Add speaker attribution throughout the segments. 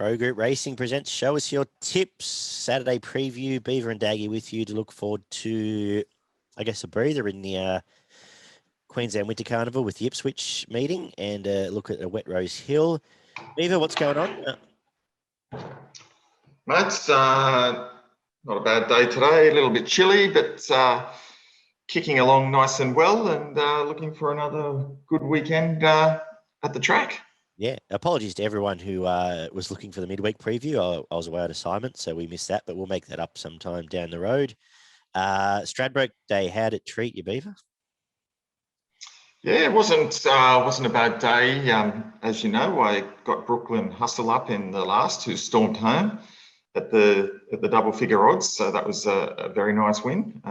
Speaker 1: Pro Group Racing presents Show Us Your Tips. Saturday preview, Beaver and Daggy with you to look forward to, I guess, a breather in the Queensland Winter Carnival with the Ipswich meeting and look at a wet Rosehill. Beaver, what's going on?
Speaker 2: Matt, not a bad day today, a little bit chilly, but kicking along nice and well and looking for another good weekend at the track.
Speaker 1: Yeah, apologies to everyone who was looking for the midweek preview. I was away on assignment, so we missed that, but we'll make that up sometime down the road. Stradbroke Day, how did it treat you, Beaver?
Speaker 2: Yeah, it wasn't a bad day. As you know, I got Brooklyn Hustle up in the last, who stormed home at the double figure odds, so that was a very nice win.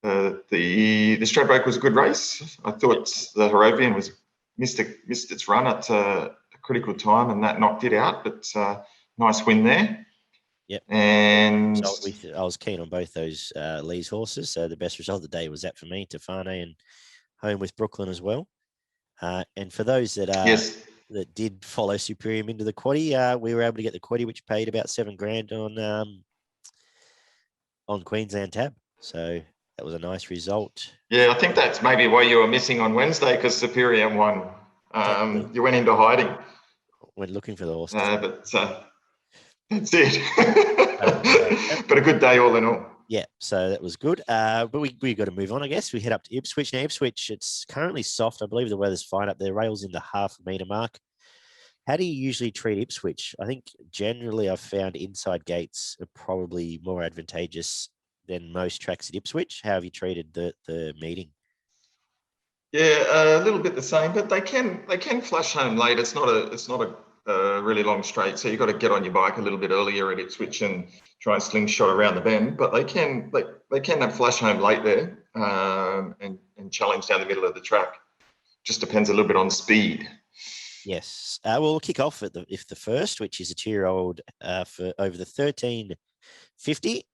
Speaker 2: The Stradbroke was a good race. I thought the Harrovian was missed its run at a critical time, and that knocked it out. But nice win there.
Speaker 1: Yep.
Speaker 2: And
Speaker 1: I was keen on both those Lee's horses. So the best result of the day was that for me, Tefane, and home with Brooklyn as well. And for those that that did follow Superior into the quaddie, we were able to get the quaddie, which paid about $7,000 on Queensland tab. So that was a nice result.
Speaker 2: Yeah, I think that's maybe why you were missing on Wednesday, because Superior won. You went into hiding.
Speaker 1: Went looking for the horse.
Speaker 2: But that's it. But a good day all in all.
Speaker 1: Yeah, so that was good. But we got to move on, I guess. We head up to Ipswich. Now, Ipswich, it's currently soft. I believe the weather's fine up there. Rails in the half-metre mark. How do you usually treat Ipswich? I think generally I've found inside gates are probably more advantageous than most tracks at Ipswich. How have you treated the meeting?
Speaker 2: Yeah, a little bit the same, but they can flash home late. It's not a really long straight, so you've got to get on your bike a little bit earlier at Ipswich and try and slingshot around the bend. But they can have flash home late there and challenge down the middle of the track. Just depends a little bit on speed.
Speaker 1: Yes. We'll kick off at the first, which is a 2-year-old for over the 1350.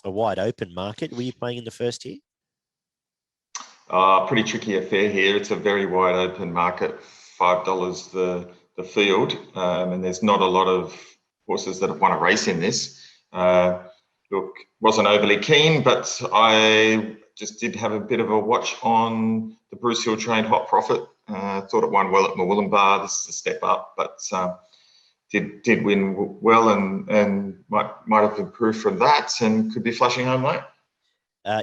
Speaker 1: A wide open market. Were you playing in the first here?
Speaker 2: Pretty tricky affair here. It's a very wide open market. $5 the field, and there's not a lot of horses that want to race in this. Look, wasn't overly keen, but I just did have a bit of a watch on the Bruce Hill trained Hot Profit. Thought it won well at Murwillumbah. This is a step up, but did win well and might have improved from that and could be flashing home late.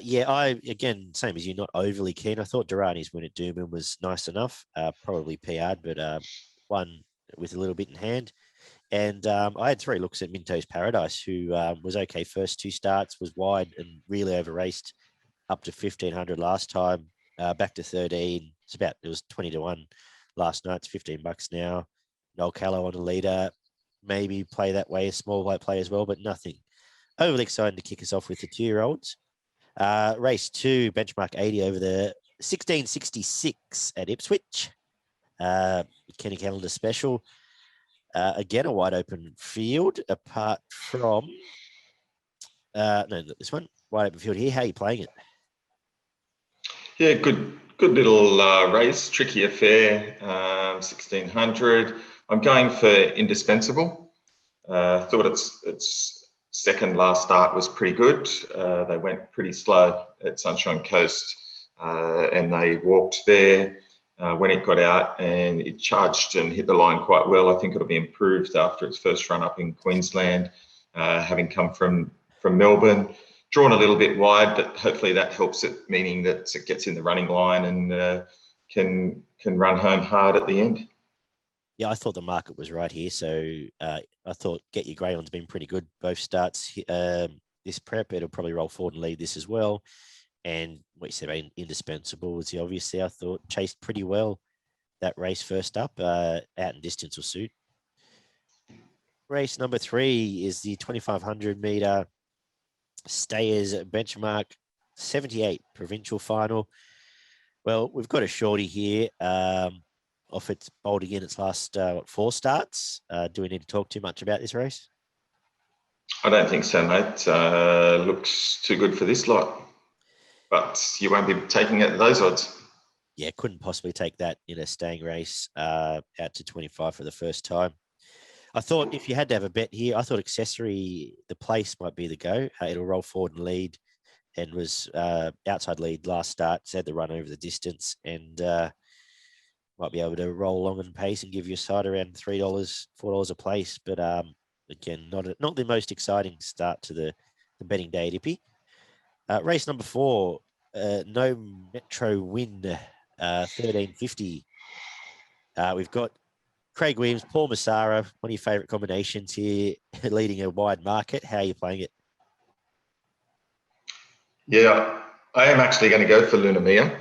Speaker 1: Yeah, again, same as you, not overly keen. I thought Durrani's win at Doomben was nice enough, probably PR'd, but one with a little bit in hand. And I had 3 looks at Minto's Paradise, who was okay first 2 starts, was wide and really over-raced up to 1,500 last time, back to 13. It was 20-1 last night. It's $15 now. Noel Callow on the leader. Maybe play that way, a small white play as well, but nothing overly exciting to kick us off with the 2-year-olds. Race 2, benchmark 80 over the 1666 at Ipswich. Kenny Calendar special. Again, a wide open field apart from this one, wide open field here. How are you playing it?
Speaker 2: Yeah, good little race, tricky affair. 1600. I'm going for Indispensable. Thought its second last start was pretty good. They went pretty slow at Sunshine Coast, and they walked there when it got out, and it charged and hit the line quite well. I think it'll be improved after its first run up in Queensland, having come from Melbourne. Drawn a little bit wide, but hopefully that helps it, meaning that it gets in the running line and can run home hard at the end.
Speaker 1: Yeah, I thought the market was right here. So I thought Get Your Grey One's been pretty good. Both starts this prep. It'll probably roll forward and lead this as well. And what you said about Indispensable was the obvious there. I thought chased pretty well that race first up. Out and distance will suit. Race number 3 is the 2,500 metre Stayers benchmark 78 provincial final. Well, we've got a shorty here. Off its bolting in its last 4 starts. Do we need to talk too much about this race?
Speaker 2: I don't think so, mate. Looks too good for this lot. But you won't be taking it at those odds.
Speaker 1: Yeah, couldn't possibly take that in a staying race out to 25 for the first time. I thought if you had to have a bet here, I thought Accessory, the place might be the go. It'll roll forward and lead, and was outside lead last start. Had the run over the distance, and might be able to roll along and pace and give you a side around $3, $4 a place. But again, not the most exciting start to the betting day at Ippy. Race number 4, no Metro win, 1350. We've got Craig Williams, Paul Massara, one of your favourite combinations here, leading a wide market. How are you playing it?
Speaker 2: Yeah, I am actually going to go for Lunamia.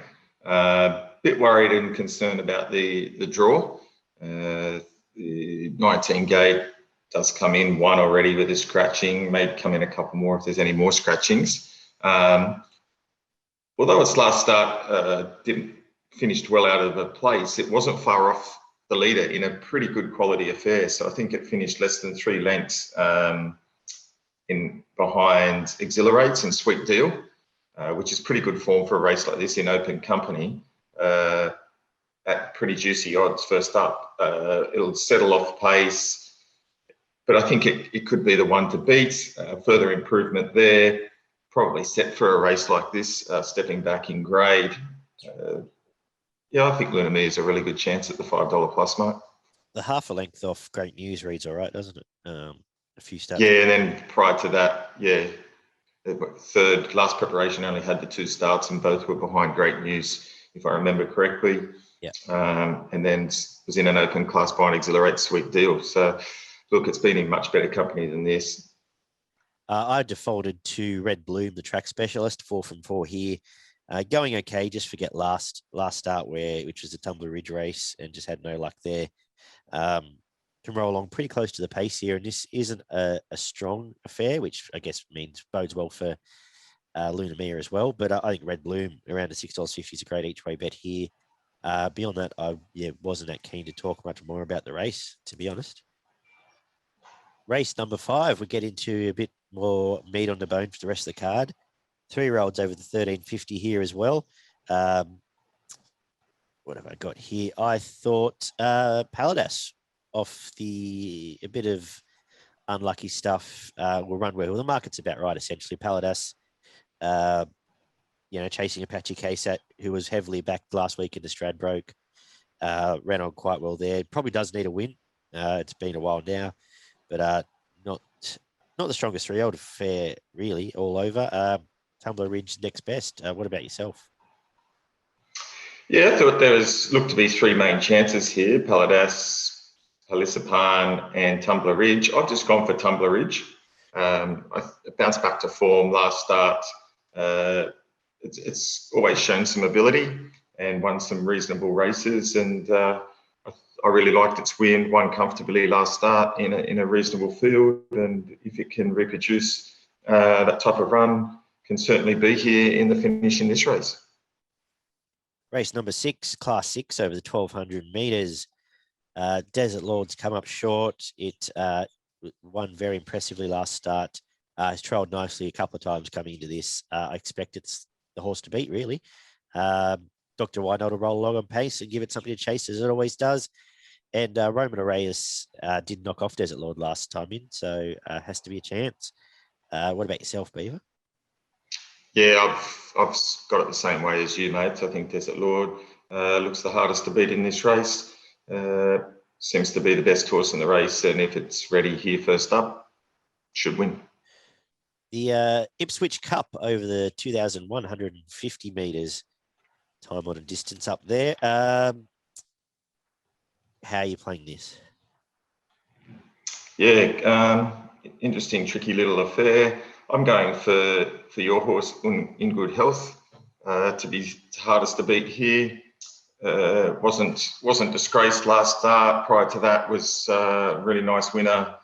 Speaker 2: Bit worried and concerned about the draw. The 19 gate does come in one already with a scratching, maybe come in a couple more if there's any more scratchings. Although its last start didn't finished well out of a place, it wasn't far off the leader in a pretty good quality affair. So I think it finished less than 3 lengths in behind Exhilarates and Sweet Deal, which is pretty good form for a race like this in open company. At pretty juicy odds first up. It'll settle off pace, but I think it could be the one to beat. Further improvement there, probably set for a race like this, stepping back in grade. Yeah, I think Lunamia is a really good chance at the $5 plus mark.
Speaker 1: The half a length off Great News reads all right, doesn't it? A few starts.
Speaker 2: Yeah, and then prior to that, yeah, third last preparation only had the 2 starts and both were behind Great News, if I remember correctly.
Speaker 1: Yeah.
Speaker 2: And then was in an open class behind Exhilarate Sweet Deal. So look, it's been in much better company than this.
Speaker 1: I defaulted to Red Bloom, the track specialist, 4 from 4 here. Going okay, just forget last start which was the Tumbler Ridge race, and just had no luck there. Can roll along pretty close to the pace here, and this isn't a strong affair, which I guess bodes well for Lunamia as well. But I think Red Bloom around the $6.50 is a great each way bet here. Beyond that, I wasn't that keen to talk much more about the race, to be honest. Race number 5, we get into a bit more meat on the bone for the rest of the card. 3-year-olds over the 1350 here as well. What have I got here? I thought Paladas off a bit of unlucky stuff will run well. The market's about right, essentially. Paladas, chasing Apache Ksat, who was heavily backed last week in the Stradbroke, ran on quite well there. Probably does need a win. It's been a while now, but not the strongest 3-year-old affair, really, all over. Tumbler Ridge next best. What about yourself?
Speaker 2: Yeah, I thought there looked to be 3 main chances here: Paladas, Palisapan, and Tumbler Ridge. I've just gone for Tumbler Ridge. I bounced back to form last start. It's always shown some ability and won some reasonable races, and I really liked its win. Won comfortably last start in a reasonable field, and if it can reproduce that type of run, can certainly be here in the finish in this race.
Speaker 1: Race number 6, Class 6 over the 1,200 metres. Desert Lords come up short. It won very impressively last start. Has trailed nicely a couple of times coming into this. I expect it's the horse to beat, really. Dr. Wynot will roll along on pace and give it something to chase, as it always does. And Roman Arrayas did knock off Desert Lord last time in, so has to be a chance. What about yourself, Beaver?
Speaker 2: Yeah, I've got it the same way as you, mate. I think Desert Lord looks the hardest to beat in this race. Seems to be the best horse in the race, and if it's ready here first up, should win.
Speaker 1: The Ipswich Cup over the 2,150 metres, time on a distance up there. How are you playing this?
Speaker 2: Yeah, interesting, tricky little affair. I'm going for your horse in good health to be hardest to beat here. Wasn't disgraced last start. Prior to that was a really nice winner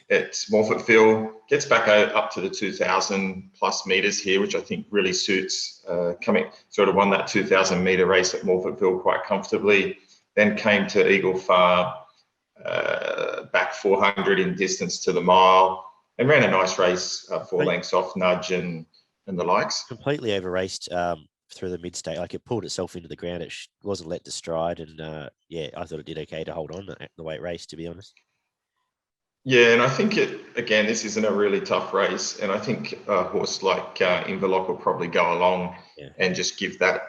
Speaker 2: at Morfordville. Gets back up to the 2,000 plus metres here, which I think really suits. Sort of won that 2,000 metre race at Morfordville quite comfortably. Then came to Eagle Farm, back 400 in distance to the mile, and ran a nice race, 4 lengths off Nudge and the likes.
Speaker 1: Completely over raced through the mid-state. Like, it pulled itself into the ground. It wasn't let to stride, and I thought it did okay to hold on the way it raced, to be honest.
Speaker 2: Yeah, and I think again, this isn't a really tough race, and I think a horse like Inverloch will probably go along
Speaker 1: Yeah.
Speaker 2: and just give that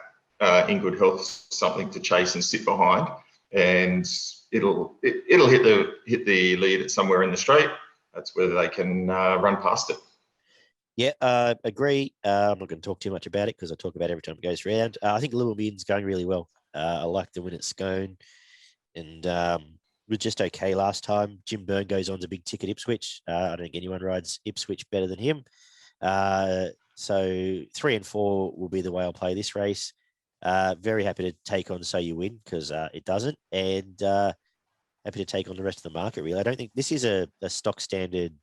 Speaker 2: In Good Health something to chase and sit behind, and it'll hit the lead at somewhere in the straight. That's whether they can run past it.
Speaker 1: Yeah, agree. I'm not going to talk too much about it because I talk about it every time it goes round. I think Little Min's going really well. I like the win at Scone, and was just okay last time. Jim Byrne goes on to big ticket Ipswich. I don't think anyone rides Ipswich better than him. So 3 and 4 will be the way I'll play this race. Very happy to take on So You Win because it doesn't, and happy to take on the rest of the market. Really, I don't think this is a stock standard.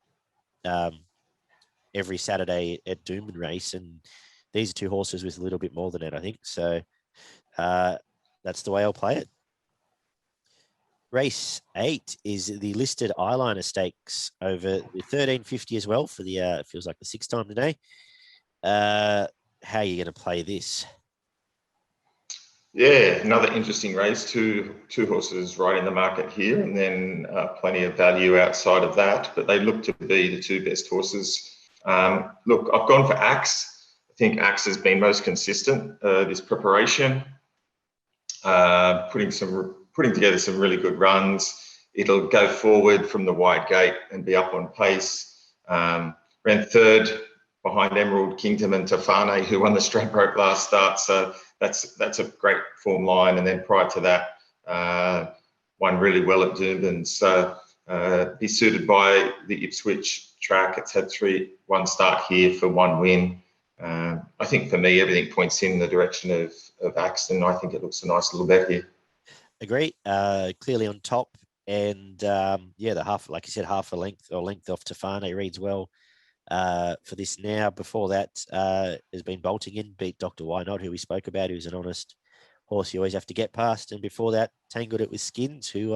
Speaker 1: Every Saturday at Doomben race, and these are two horses with a little bit more than that, I think. So that's the way I'll play it. Race 8 is the listed eyeliner stakes over the 1350 as well for the it feels like the 6th time today. How are you going to play this?
Speaker 2: Yeah, another interesting race. Two horses right in the market here, and then plenty of value outside of that. But they look to be the two best horses. Look, I've gone for Axe. I think Axe has been most consistent this preparation, putting together some really good runs. It'll go forward from the wide gate and be up on pace. Ran third behind Emerald Kingdom and Tafane, who won the straight rope last start. So that's a great form line. And then prior to that, won really well at Doomben. So be suited by the Ipswich track. It's had one start here for one win. I think for me, everything points in the direction of Axton. I think it looks a nice little bet here.
Speaker 1: Agree. Clearly on top. And yeah, the half, like you said, half a length or length off Tafane reads well for this now. Before that has been bolting in, beat Dr. Why Not, who we spoke about, who's an honest horse you always have to get past. And before that, tangled it with Skins, who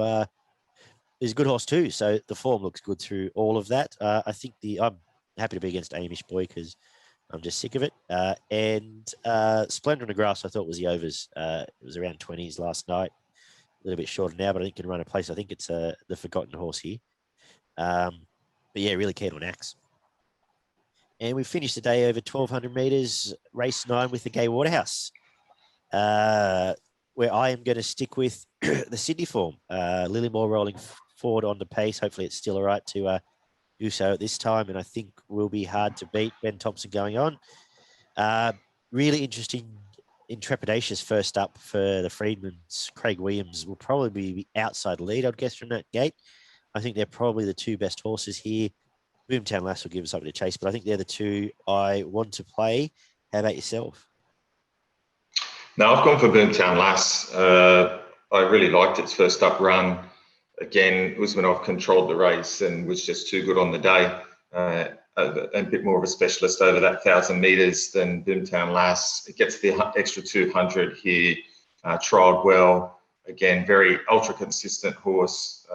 Speaker 1: is a good horse too. So the form looks good through all of that. I think I'm happy to be against Amish Boy because I'm just sick of it. And Splendor on the Grass, I thought was the overs. It was around 20s last night. A little bit shorter now, but I think can run a place. I think it's the forgotten horse here. But yeah, really keen on Axe. And we finished the day over 1,200 metres, race 9 with the Gay Waterhouse, where I am going to stick with the Sydney form. Lilymore rolling forward on the pace. Hopefully it's still all right to do so at this time, and I think will be hard to beat. Ben Thompson going on. Really interesting, intrepidatious first up for the Freedmans. Craig Williams will probably be outside lead, I'd guess, from that gate. I think they're probably the two best horses here. Boomtown Lass will give us something to chase, but I think they're the two I want to play. How about yourself?
Speaker 2: No, I've gone for Boomtown Lass. I really liked its first up run. Again, Usmanov controlled the race and was just too good on the day. A bit more of a specialist over that 1,000 metres than Boomtown Lass. It gets the extra 200 here. Trialled well. Again, very ultra consistent horse.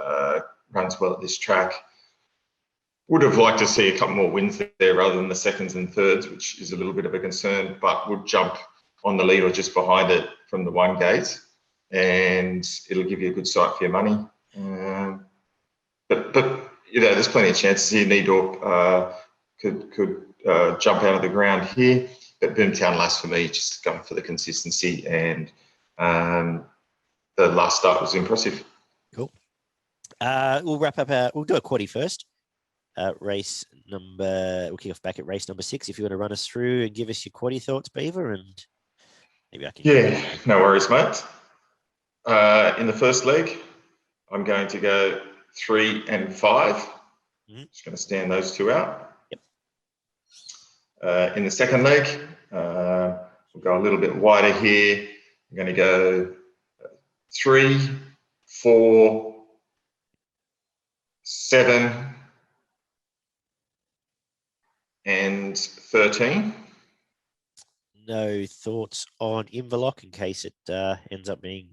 Speaker 2: Runs well at this track. Would have liked to see a couple more wins there rather than the seconds and thirds, which is a little bit of a concern, but would jump on the lead or just behind it from the one gate, and it'll give you a good sight for your money. But you know, there's plenty of chances here. Needorp could jump out of the ground here, but Boomtown Lass for me, just going for the consistency, and the last start was impressive.
Speaker 1: Cool. We'll wrap up. We'll do a quaddie first. Race number. We'll kick off back at race number 6. If you want to run us through and give us your quaddie thoughts, Beaver, and maybe I can.
Speaker 2: Yeah, no worries, mate. In the first leg, I'm going to go 3 and 5. Mm-hmm. Just going to stand those two out. Yep. In the second leg, we'll go a little bit wider here. I'm going to go 3, 4, 7, and 13.
Speaker 1: No thoughts on Inverloch in case it ends up being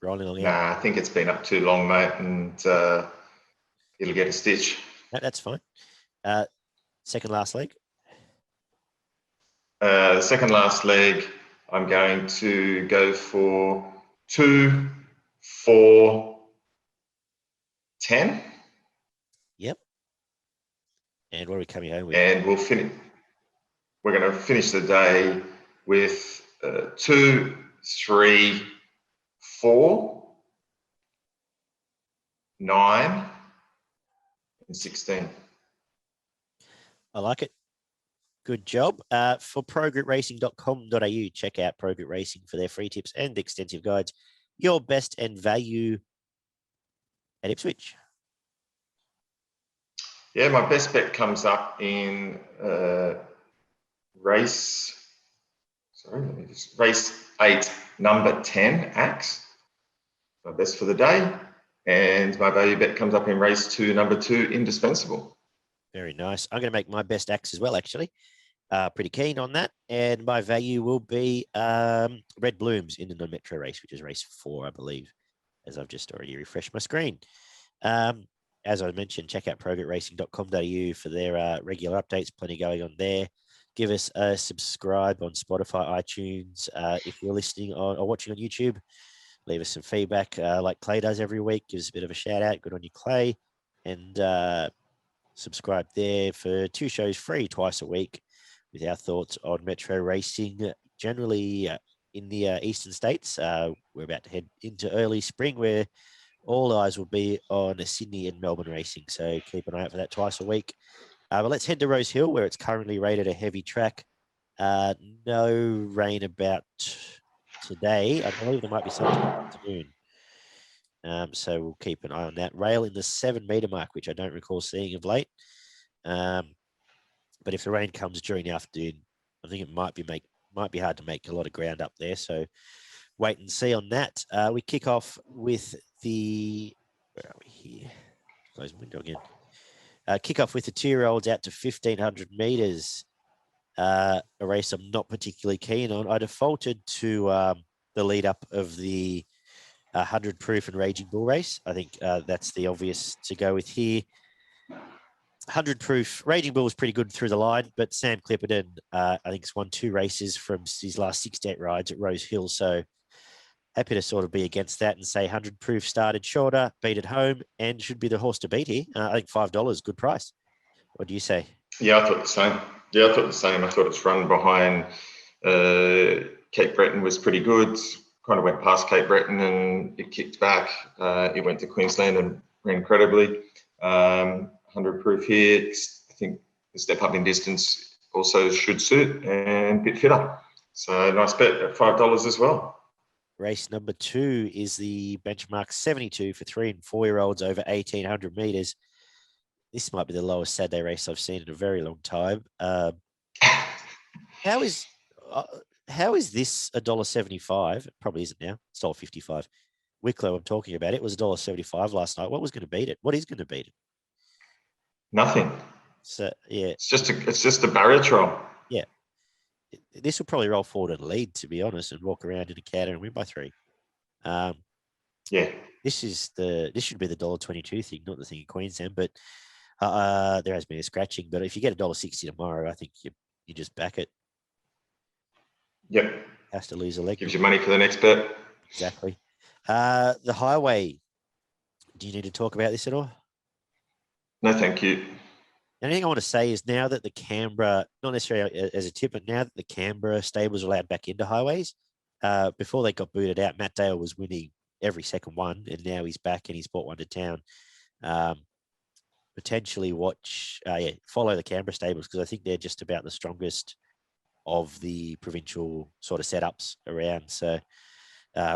Speaker 1: rolling along.
Speaker 2: Nah, I think it's been up too long, mate, and it'll get a stitch.
Speaker 1: No, that's fine. Second last leg.
Speaker 2: The second last leg, I'm going to go for 2, 4, 10.
Speaker 1: And what are we coming home with?
Speaker 2: And we're going to finish the day with 2, 3, 4, 9, and 16.
Speaker 1: I like it. Good job. For progroupracing.com.au, check out Pro Group Racing for their free tips and extensive guides. Your best and value at Ipswich.
Speaker 2: Yeah, my best bet comes up in race 8, number 10, Axe. My best for the day. And my value bet comes up in race 2, number 2, Indispensable.
Speaker 1: Very nice. I'm going to make my best Axe as well, actually. Pretty keen on that. And my value will be Red Blooms in the non-metro race, which is race 4, I believe, as I've just already refreshed my screen. As I mentioned, check out progroupracing.com.au for their regular updates. Plenty going on there. Give us a subscribe on Spotify, iTunes. If you're listening on or watching on YouTube, leave us some feedback like Clay does every week. Give us a bit of a shout out. Good on you, Clay. And subscribe there for 2 shows free twice a week with our thoughts on metro racing, generally in the eastern states. We're about to head into early spring where all eyes will be on Sydney and Melbourne racing. So keep an eye out for that twice a week. But let's head to Rosehill, where it's currently rated a heavy track. No rain about today. I believe there might be some afternoon. So we'll keep an eye on that. Rail in the 7-metre mark, which I don't recall seeing of late. But if the rain comes during the afternoon, I think it might be hard to make a lot of ground up there. So wait and see on that. We kick off with where are we here? Close the window again. Kick off with the 2-year-olds out to 1,500 metres. A race I'm not particularly keen on. I defaulted to the lead up of the 100 proof and Raging Bull race. I think that's the obvious to go with here. 100 proof, Raging Bull was pretty good through the line, but Sam Clipperton, I think, has won 2 races from his last 6 to 8 rides at Rosehill. So happy to sort of be against that and say 100 proof started shorter, beat at home, and should be the horse to beat here. I think $5, good price. What do you say?
Speaker 2: Yeah, I thought the same. I thought its run behind Cape Breton was pretty good. Kind of went past Cape Breton and it kicked back. It went to Queensland and ran incredibly. 100 proof here. I think the step up in distance also should suit and a bit fitter. So nice bet at $5 as well.
Speaker 1: Race number 2 is the benchmark 72 for 3 and 4-year-olds over 1,800 metres. This might be the lowest Saturday race I've seen in a very long time. How is this $1.75? It probably isn't now. It's $1.55. Wicklow, I'm talking about, it was $1.75 last night. What was going to beat it? What is going to beat it?
Speaker 2: Nothing.
Speaker 1: So yeah,
Speaker 2: it's just a barrier trial.
Speaker 1: Yeah, this will probably roll forward and lead, to be honest, and walk around in a catter and win by 3.
Speaker 2: Yeah,
Speaker 1: this should be the $1.22 thing, not the thing in Queensland. But there has been a scratching. But if you get $1.60 tomorrow, I think you just back it.
Speaker 2: Yep.
Speaker 1: Has to lose a leg.
Speaker 2: Gives you money for the next bet.
Speaker 1: Exactly. The highway. Do you need to talk about this at all?
Speaker 2: No, thank you.
Speaker 1: The only thing I want to say is now that the Canberra, not necessarily as a tip, but now that the Canberra stables are allowed back into highways, before they got booted out, Matt Dale was winning every second one, and now he's back and he's brought one to town. Potentially follow the Canberra stables because I think they're just about the strongest of the provincial sort of setups around. So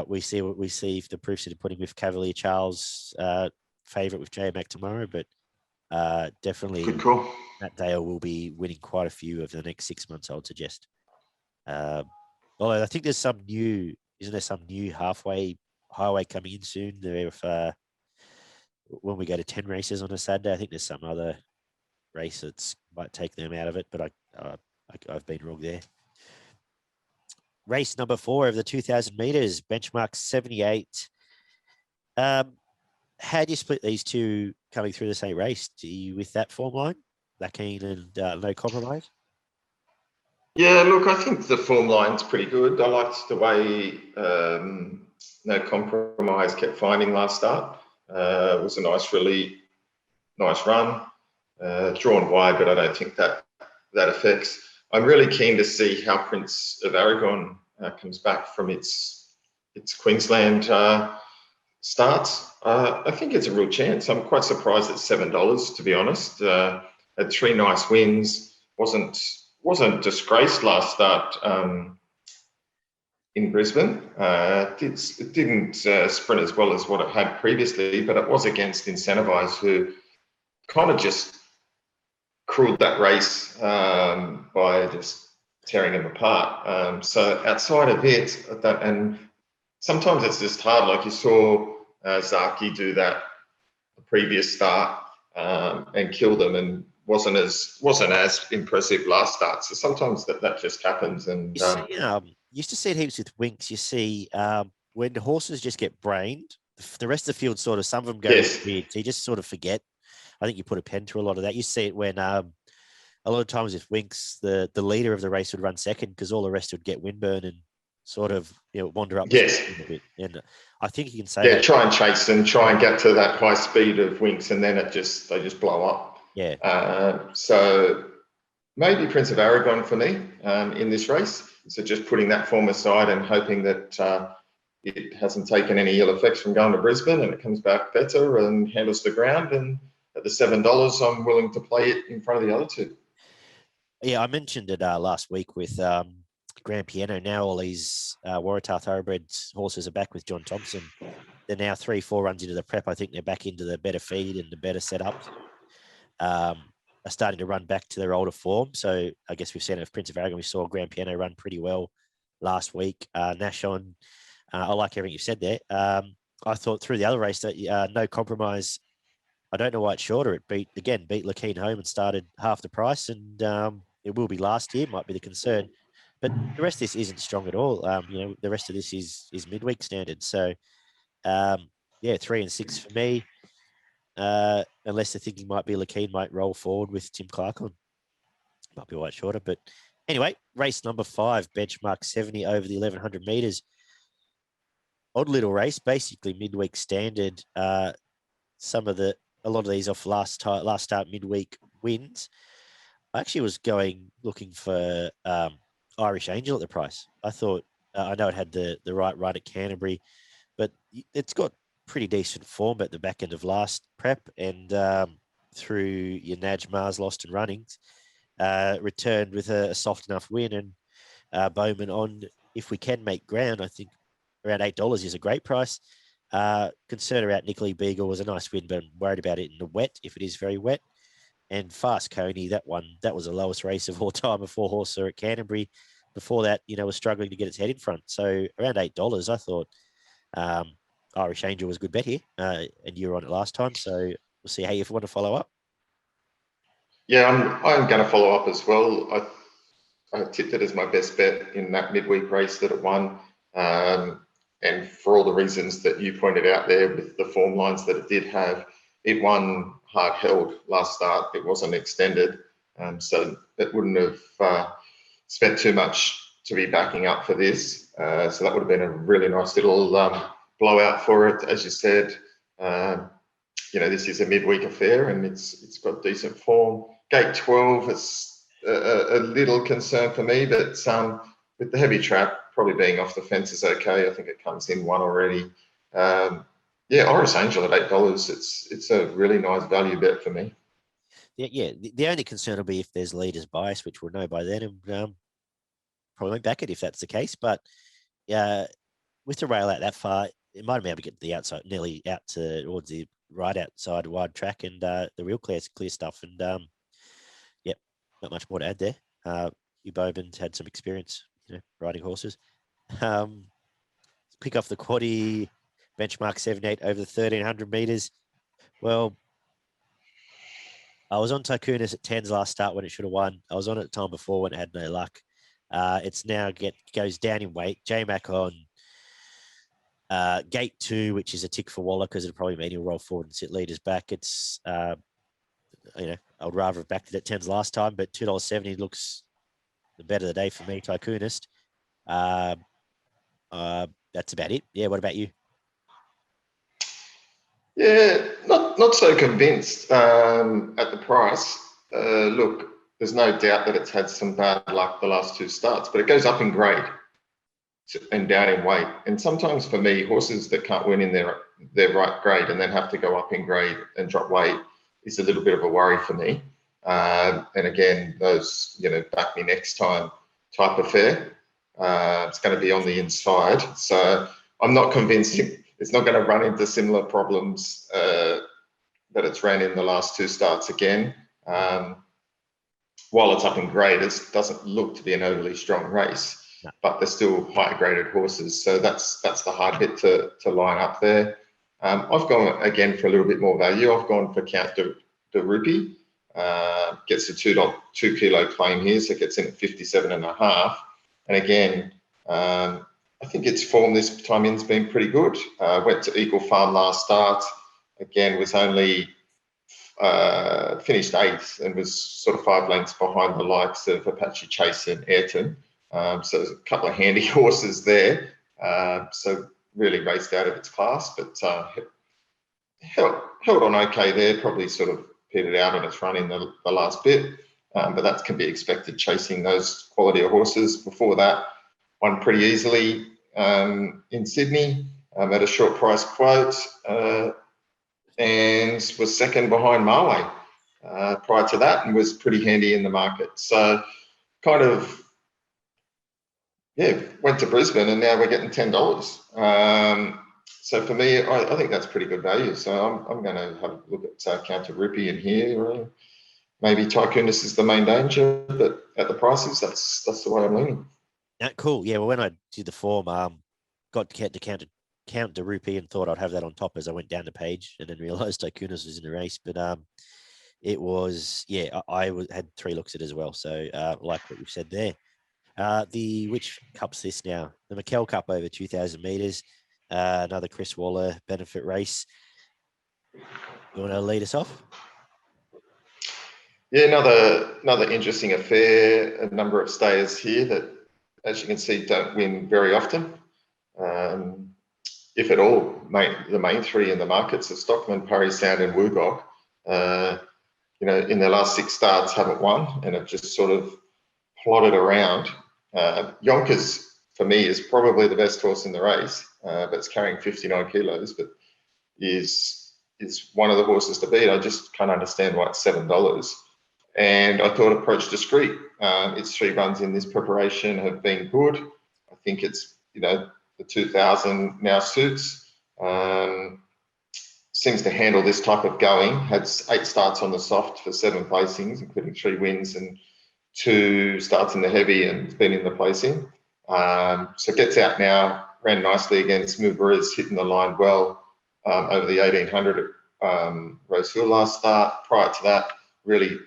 Speaker 1: we see if the proofs are putting with Cavalier Charles favourite with J Mac tomorrow, but definitely
Speaker 2: good call.
Speaker 1: Matt Dale will be winning quite a few over the next 6 months, I would suggest. Although I think there's some new highway coming in soon. When we go to 10 races on a Saturday, I think there's some other race that might take them out of it, but I've been wrong there. Race number 4 of the 2,000 metres, benchmark 78. How do you split these two coming through the same race? Do you with that form line, that keen and no compromise?
Speaker 2: Yeah, look, I think the form line's pretty good. I liked the way no compromise kept finding last start. It was a really nice run. drawn wide, but I don't think that affects. I'm really keen to see how Prince of Aragon comes back from its Queensland starts. I think it's a real chance. I'm quite surprised at $7, to be honest. Had 3 nice wins. Wasn't disgraced last start in Brisbane. It didn't sprint as well as what it had previously, but it was against Incentivize, who kind of just cruelled that race by just tearing them apart. So outside of it, and sometimes it's just hard, like you saw Zaki do that the previous start and kill them, and wasn't as impressive last start. So sometimes that just happens. And
Speaker 1: you see, used to see it heaps with Winks. You see, when the horses just get brained, the rest of the field sort of, some of them go weird. So you just sort of forget. I think you put a pen to a lot of that. You see it when a lot of times with Winks, the leader of the race would run second because all the rest would get windburn and sort of wander up a bit. And I think you can say that.
Speaker 2: Try and chase them, try and get to that high speed of Winks, and then they just blow up.
Speaker 1: Yeah.
Speaker 2: So maybe Prince of Aragon for me in this race. So just putting that form aside and hoping that it hasn't taken any ill effects from going to Brisbane and it comes back better and handles the ground. And at the $7, I'm willing to play it in front of the other two.
Speaker 1: Yeah, I mentioned it last week with Grand Piano. Now all these Waratah Thoroughbreds horses are back with John Thompson. They're now 3-4 runs into the prep. I think they're back into the better feed and the better setups. Are starting to run back to their older form. So I guess we've seen it with Prince of Aragon. We saw Grand Piano run pretty well last week. Nashon, I like everything you've said there. I thought through the other race that No Compromise, I don't know why it's shorter. It beat Lakeen home and started half the price, and it will be last year, might be the concern. But the rest of this isn't strong at all. The rest of this is midweek standard. So, 3 and 6 for me. Unless the thinking might be Lakeen might roll forward with Tim Clark on. Might be white shorter. But anyway, race number 5, benchmark 70 over the 1,100 metres. Odd little race, basically midweek standard. A lot of these off last start midweek wins. I actually was looking for Irish Angel at the price. I thought, I know it had the right run at Canterbury, but it's got pretty decent form at the back end of last prep and through your Naj Mars Lost and Runnings, returned with a soft enough win. And Bowman on, if we can make ground, I think around $8 is a great price. Concern about Nickley Beagle was a nice win, but I'm worried about it in the wet, if it is very wet. And Fast Coney, that was the lowest race of all time, a 4-horser at Canterbury. Before that, was struggling to get its head in front. So around $8, I thought Irish Angel was a good bet here, and you were on it last time. So we'll see how you want to follow up.
Speaker 2: Yeah, I'm going to follow up as well. I tipped it as my best bet in that midweek race that it won. And for all the reasons that you pointed out there with the form lines that it did have, it won hard held last start. It wasn't extended. So it wouldn't have spent too much to be backing up for this. So that would have been a really nice little blowout for it. As you said, this is a midweek affair and it's got decent form. Gate 12 is a little concern for me, but with the heavy trap probably being off the fence is okay. I think it comes in 1 already. Irish Angel at $8. It's a really nice value bet for me.
Speaker 1: Yeah. The only concern will be if there's leaders bias, which we'll know by then, and probably won't back it if that's the case. But with the rail out that far, it might have been able to get the outside, nearly out towards the right outside wide track, and the real clear stuff. And not much more to add there. You Bowman's had some experience, riding horses. Pick off the quaddie, benchmark 78 over the 1,300 meters. Well, I was on Tycoonist at 10s last start when it should have won. I was on it the time before when it had no luck. It's now goes down in weight. J-Mac on gate 2, which is a tick for Waller because it'll probably mean he'll roll forward and sit leaders back. It's, I would rather have backed it at 10s last time, but $2.70 looks the bet of the day for me, Tycoonist. That's about it. Yeah, what about you?
Speaker 2: Yeah, not not so convinced at the price. Look, there's no doubt that it's had some bad luck the last two starts, but it goes up in grade and down in weight. And sometimes for me, horses that can't win in their right grade and then have to go up in grade and drop weight is a little bit of a worry for me. And again, those, back me next time type affair. It's going to be on the inside. So I'm not convinced it's not going to run into similar problems that it's ran in the last two starts again. While it's up in grade, it doesn't look to be an overly strong race, but they're still higher graded horses. So that's the hard bit to line up there. I've gone again for a little bit more value. I've gone for Count de Rupee. Gets a 2 kilo claim here, so it gets in at 57.5. And again, I think its form this time in's been pretty good. Went to Eagle Farm last start. Again, was only finished 8th and was sort of 5 lengths behind the likes of Apache Chase and Ayrton. So there's a couple of handy horses there. So really raced out of its class, but held on okay there. Probably sort of petered out on its run in the last bit. But that can be expected chasing those quality of horses. Before that, won pretty easily in Sydney at a short price quote and was second behind Marway prior to that and was pretty handy in the market. So kind of, went to Brisbane and now we're getting $10. So for me, I think that's pretty good value. So I'm going to have a look at Count de Rupee in here. Maybe Tycoonist is the main danger, but at the prices, that's the way I'm leaning.
Speaker 1: Cool. Yeah, well, when I did the form, got to Count de Rupee and thought I'd have that on top as I went down the page, and then realised Tycoonist was in the race. But it was, I had 3 looks at it as well. So like what you said there. Which cup's this now? The McKell Cup over 2,000 metres. Another Chris Waller benefit race. You want to lead us off?
Speaker 2: Yeah, another interesting affair. A number of stayers here that, as you can see, don't win very often, if at all. The main 3 in the markets are Stockman, Parry Sound, and Woogog. In their last 6 starts, haven't won and have just sort of plodded around. Yonkers, for me, is probably the best horse in the race, but it's carrying 59 kilos, but is one of the horses to beat. I just can't understand why it's $7. And I thought Approach Discreet. Its 3 runs in this preparation have been good. I think it's, the 2,000 now suits. Seems to handle this type of going. Had 8 starts on the soft for 7 placings, including 3 wins and 2 starts in the heavy, and it's been in the placing. So gets out now, ran nicely against Mubaraz, hitting the line well over the 1,800 at Rosehill last start. Prior to that, really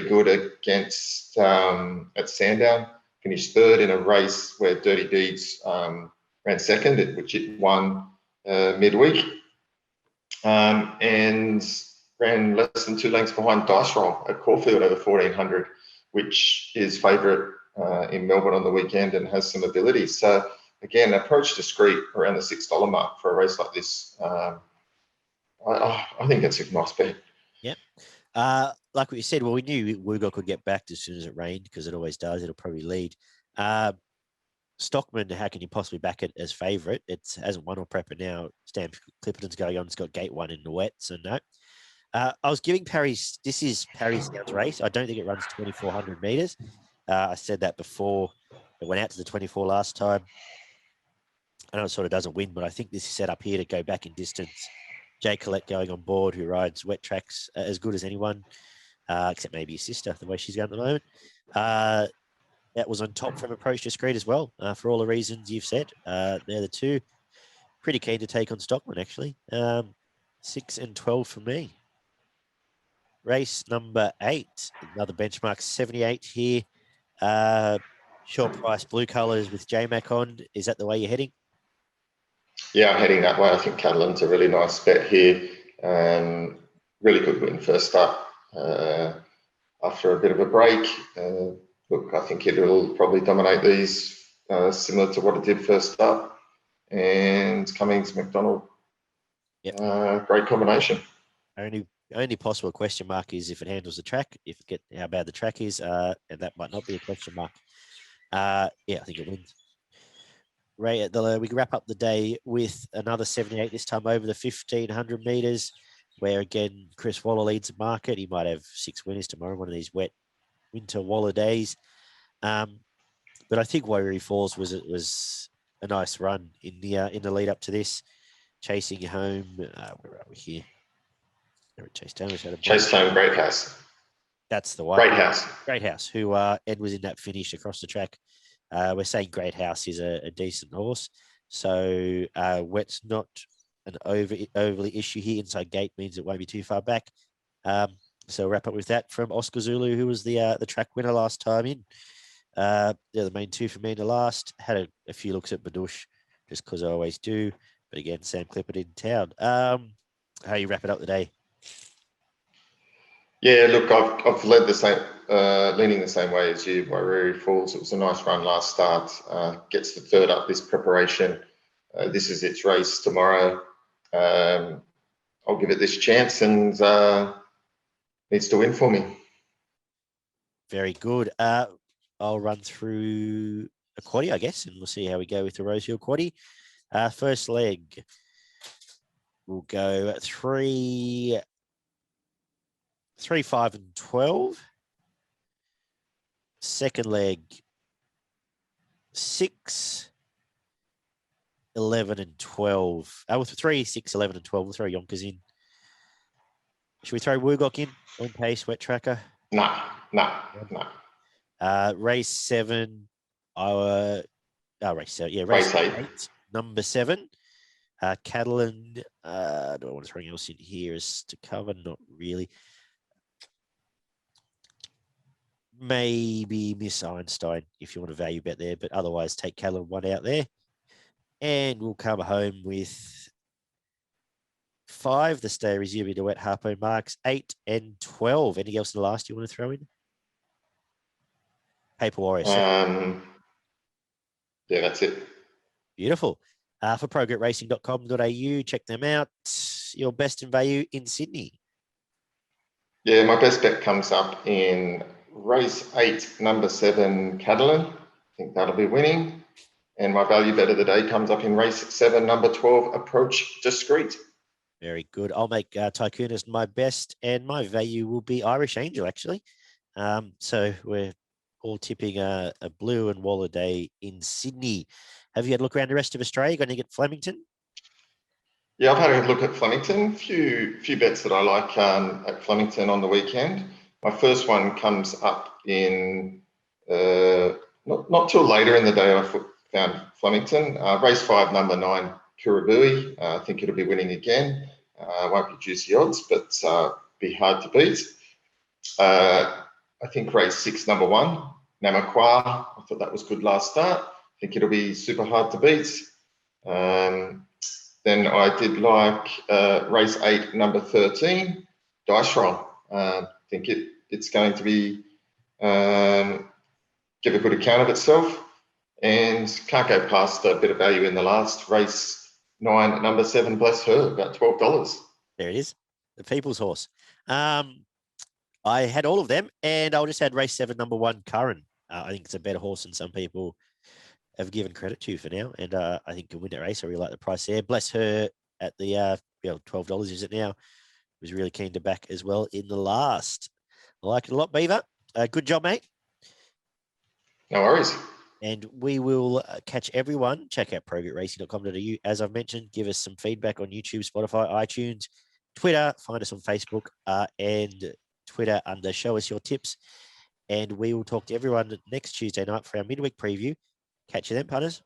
Speaker 2: good against at Sandown. Finished 3rd in a race where Dirty Deeds ran 2nd, which it won midweek. And ran less than 2 lengths behind Dice Roll at Caulfield over 1,400, which is favourite in Melbourne on the weekend and has some ability. So again, Approach Discreet around the $6 mark for a race like this. I think that's a nice bet.
Speaker 1: Yep. Like what you said, well, we knew Woogog could get backed as soon as it rained, because it always does. It'll probably lead. Stockman, how can you possibly back it as favourite? It hasn't won or prepper now. Stan Clipperton's going on. It's got gate 1 in the wet, so no. I was giving this is Parry's Sound's race. I don't think it runs 2,400 metres. I said that before. It went out to the 24 last time. I know it sort of doesn't win, but I think this is set up here to go back in distance. Jay Collette going on board, who rides wet tracks as good as anyone, except maybe his sister, the way she's going at the moment. That was on top from Approach Discreet as well, for all the reasons you've said. They're the 2. Pretty keen to take on Stockman, actually. 6 and 12 for me. Race number 8, another benchmark 78 here. Short price blue colours with J-Mac on. Is that the way you're heading?
Speaker 2: Yeah, I'm heading that way. I think Catalin's a really nice bet here. Really good win first up after a bit of a break. Look, I think it'll probably dominate these, similar to what it did first up. And Cummings, McDonald, great combination.
Speaker 1: Only possible question mark is if it handles the track, if it get how bad the track is, and that might not be a question mark. Yeah, I think it wins. Ray, we wrap up the day with another 78, this time over the 1,500 metres, where again, Chris Waller leads the market. He might have 6 winners tomorrow, one of these wet winter Waller days. But I think Wairiri Falls was a nice run in the lead up to this, chasing home. Where are we here?
Speaker 2: Chase home, Great House.
Speaker 1: That's the one.
Speaker 2: Great House.
Speaker 1: Great House, who Ed was in that finish across the track. We're saying Great House is a decent horse. So wet's not an overly issue here. Inside gate means it won't be too far back. So we'll wrap up with that from Oscar Zulu, who was the track winner last time in. They're the main two for me in the last. Had a few looks at Badush, just because I always do. But again, Sam Clifford in town. How you wrap it up the day?
Speaker 2: Yeah, look, I've led the same, leaning the same way as you. Wairiri Falls. It was a nice run last start. Gets the third up this preparation. This is its race tomorrow. I'll give it this chance and needs to win for me.
Speaker 1: Very good. I'll run through a quaddie, I guess, and we'll see how we go with the Rosehill quaddie. First leg, we'll go 3, 5, and 12. Second leg, 6, 11, and 12. With 3, 6, 11, and 12, we'll throw Yonkers in. Should we throw Woogok in on pace, wet tracker?
Speaker 2: No.
Speaker 1: Race 7, race 7. Yeah,
Speaker 2: race 8.
Speaker 1: Number 7. Katalin, do I want to throw anything else in here as to cover? Not really. Maybe Miss Einstein if you want to value bet there, but otherwise take Katalin 1 out there. And we'll come home with 5, the stay resuming to wet Harpo marks, 8 and 12. Anything else in the last you want to throw in? Paper Warriors.
Speaker 2: Yeah, that's it.
Speaker 1: Beautiful. For progretracing.com.au, check them out. Your best in value in Sydney.
Speaker 2: Yeah, my best bet comes up in race 8, number 7, Katalin. I think that'll be winning. And my value bet of the day comes up in race 7, number 12, Approach Discreet.
Speaker 1: Very good. I'll make Tycoonist my best, and my value will be Irish Angel, actually. So we're all tipping a blue and Waller day in Sydney. Have you had a look around the rest of Australia? Going to get Flemington?
Speaker 2: Yeah, I've had a look at Flemington. Few bets that I like at Flemington on the weekend. My first one comes up in not till later in the day. I found Flemington. Race 5, number 9, Kurabui. I think it'll be winning again. Won't be juicy odds, but be hard to beat. I think race 6, number 1, Namakwa. I thought that was good last start. I think it'll be super hard to beat. Then I did like race 8, number 13, Dice Roll. I think it's going to be give a good account of itself, and can't go past a bit of value in the last race 9, number 7, Bless Her, about $12.
Speaker 1: There it is, the people's horse. I had all of them, and I'll just add race 7, number 1, Curran. I think it's a better horse than some people have given credit to for now, and I think can win that race. I really like the price there. Bless Her at the $12 is it now? Was really keen to back as well in the last. I like it a lot, Beaver. Good job, mate.
Speaker 2: No worries.
Speaker 1: And we will catch everyone. Check out progretracing.com.au. As I've mentioned, give us some feedback on YouTube, Spotify, iTunes, Twitter. Find us on Facebook and Twitter under Show Us Your Tips. And we will talk to everyone next Tuesday night for our midweek preview. Catch you then, punters.